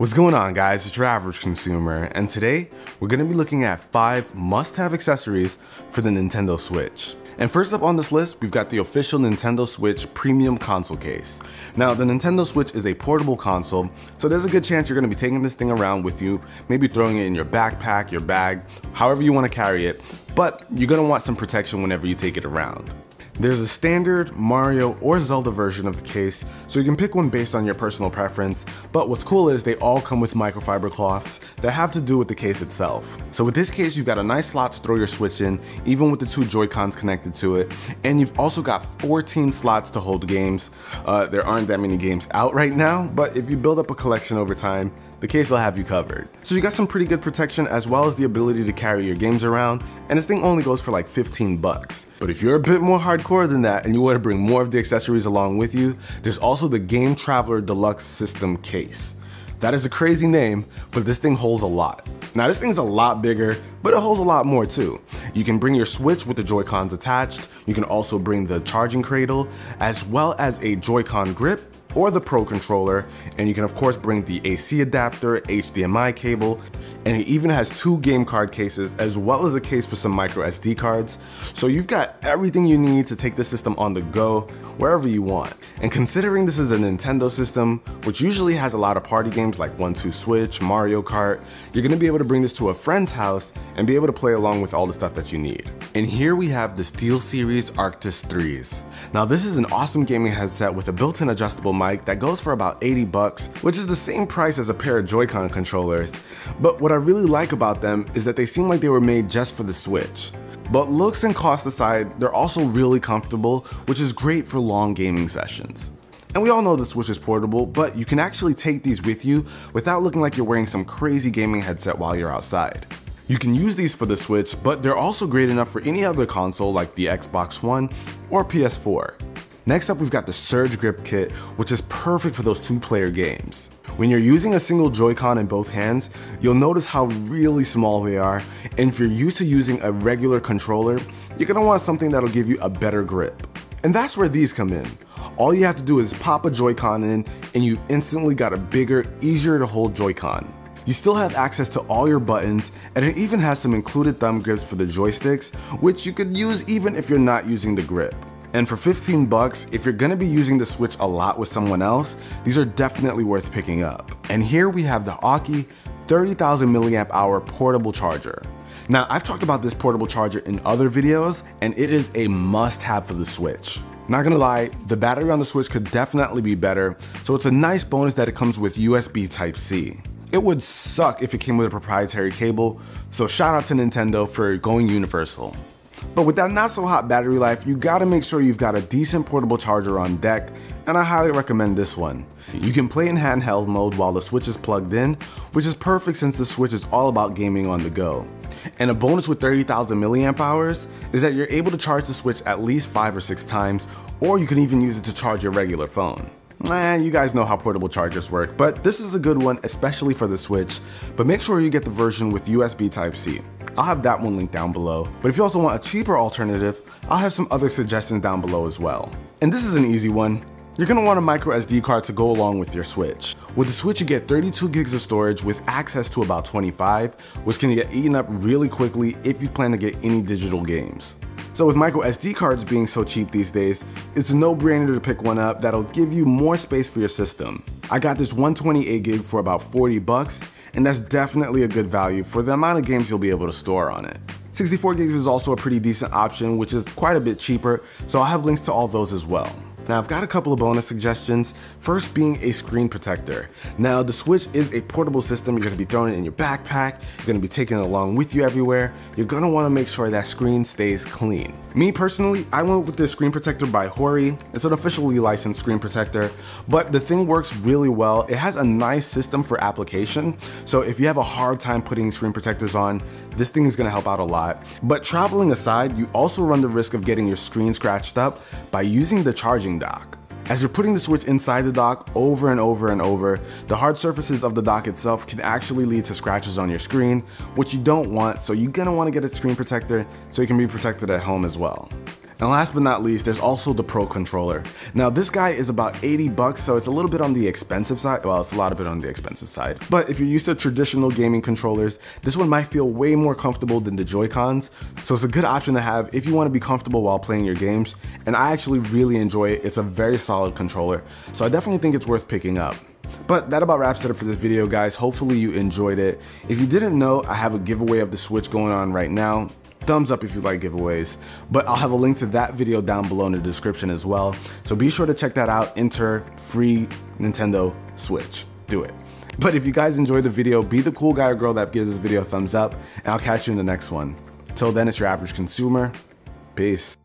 What's going on, guys? It's your average consumer, and today we're going to be looking at 5 must-have accessories for the Nintendo Switch. And first up on this list, we've got the official Nintendo Switch premium console case. Now, the Nintendo Switch is a portable console, so there's a good chance you're going to be taking this thing around with you, maybe throwing it in your backpack, your bag, however you want to carry it, but you're going to want some protection whenever you take it around. There's a standard, Mario, or Zelda version of the case, so you can pick one based on your personal preference, but what's cool is they all come with microfiber cloths that have to do with the case itself. So with this case, you've got a nice slot to throw your Switch in, even with the 2 Joy-Cons connected to it, and you've also got 14 slots to hold games. There aren't that many games out right now, but if you build up a collection over time, the case will have you covered. So you got some pretty good protection as well as the ability to carry your games around, and this thing only goes for like 15 bucks. But if you're a bit more hardcore than that and you want to bring more of the accessories along with you, there's also the Game Traveler Deluxe System case. That is a crazy name, but this thing holds a lot. Now this thing's a lot bigger, but it holds a lot more too. You can bring your Switch with the Joy-Cons attached. You can also bring the charging cradle, as well as a Joy-Con grip, or the Pro controller, and you can of course bring the AC adapter, HDMI cable, and it even has 2 game card cases as well as a case for some micro SD cards. So you've got everything you need to take the system on the go wherever you want. And considering this is a Nintendo system, which usually has a lot of party games like 1-2 Switch, Mario Kart, you're gonna be able to bring this to a friend's house and be able to play along with all the stuff that you need. And here we have the SteelSeries Arctis 3s. Now this is an awesome gaming headset with a built-in adjustable mic that goes for about 80 bucks, which is the same price as a pair of Joy-Con controllers. But what I really like about them is that they seem like they were made just for the Switch. But looks and cost aside, they're also really comfortable, which is great for long gaming sessions. And we all know the Switch is portable, but you can actually take these with you without looking like you're wearing some crazy gaming headset while you're outside. You can use these for the Switch, but they're also great enough for any other console like the Xbox One or PS4. Next up, we've got the Surge Grip Kit, which is perfect for those 2-player games. When you're using a single Joy-Con in both hands, you'll notice how really small they are, and if you're used to using a regular controller, you're gonna want something that'll give you a better grip. And that's where these come in. All you have to do is pop a Joy-Con in, and you've instantly got a bigger, easier to hold Joy-Con. You still have access to all your buttons, and it even has some included thumb grips for the joysticks, which you could use even if you're not using the grip. And for 15 bucks, if you're gonna be using the Switch a lot with someone else, these are definitely worth picking up. And here we have the Aukey 30,000 milliamp hour portable charger. Now, I've talked about this portable charger in other videos, and it is a must-have for the Switch. Not gonna lie, the battery on the Switch could definitely be better, so it's a nice bonus that it comes with USB Type-C. It would suck if it came with a proprietary cable, so shout out to Nintendo for going universal. But with that not so hot battery life, you gotta make sure you've got a decent portable charger on deck, and I highly recommend this one. You can play in handheld mode while the Switch is plugged in, which is perfect since the Switch is all about gaming on the go. And a bonus with 30,000 milliamp hours is that you're able to charge the Switch at least 5 or 6 times, or you can even use it to charge your regular phone. You guys know how portable chargers work, but this is a good one, especially for the Switch, but make sure you get the version with USB Type-C. I'll have that one linked down below, but if you also want a cheaper alternative, I'll have some other suggestions down below as well. And this is an easy one. You're gonna want a micro SD card to go along with your Switch. With the Switch, you get 32 gigs of storage with access to about 25, which can get eaten up really quickly if you plan to get any digital games. So with micro SD cards being so cheap these days, it's a no-brainer to pick one up that'll give you more space for your system. I got this 128 gig for about 40 bucks, and that's definitely a good value for the amount of games you'll be able to store on it. 64 gigs is also a pretty decent option, which is quite a bit cheaper, so I'll have links to all those as well. Now I've got a couple of bonus suggestions, first being a screen protector. Now the Switch is a portable system, you're gonna be throwing it in your backpack, you're gonna be taking it along with you everywhere, you're gonna wanna make sure that screen stays clean. Me personally, I went with this screen protector by Hori. It's an officially licensed screen protector, but the thing works really well. It has a nice system for application, so if you have a hard time putting screen protectors on, this thing is gonna help out a lot. But traveling aside, you also run the risk of getting your screen scratched up by using the charging dock. As you're putting the Switch inside the dock over and over and over, the hard surfaces of the dock itself can actually lead to scratches on your screen, which you don't want, so you're gonna wanna get a screen protector so you can be protected at home as well. And last but not least, there's also the Pro Controller. Now this guy is about 80 bucks, so it's a little bit on the expensive side. Well, it's a lot of bit on the expensive side. But if you're used to traditional gaming controllers, this one might feel way more comfortable than the Joy-Cons. So it's a good option to have if you want to be comfortable while playing your games. And I actually really enjoy it. It's a very solid controller. So I definitely think it's worth picking up. But that about wraps it up for this video, guys. Hopefully you enjoyed it. If you didn't know, I have a giveaway of the Switch going on right now. Thumbs up if you like giveaways, but I'll have a link to that video down below in the description as well. So be sure to check that out. Enter free Nintendo Switch. Do it. But if you guys enjoyed the video, be the cool guy or girl that gives this video a thumbs up, and I'll catch you in the next one. Till then, it's your average consumer. Peace.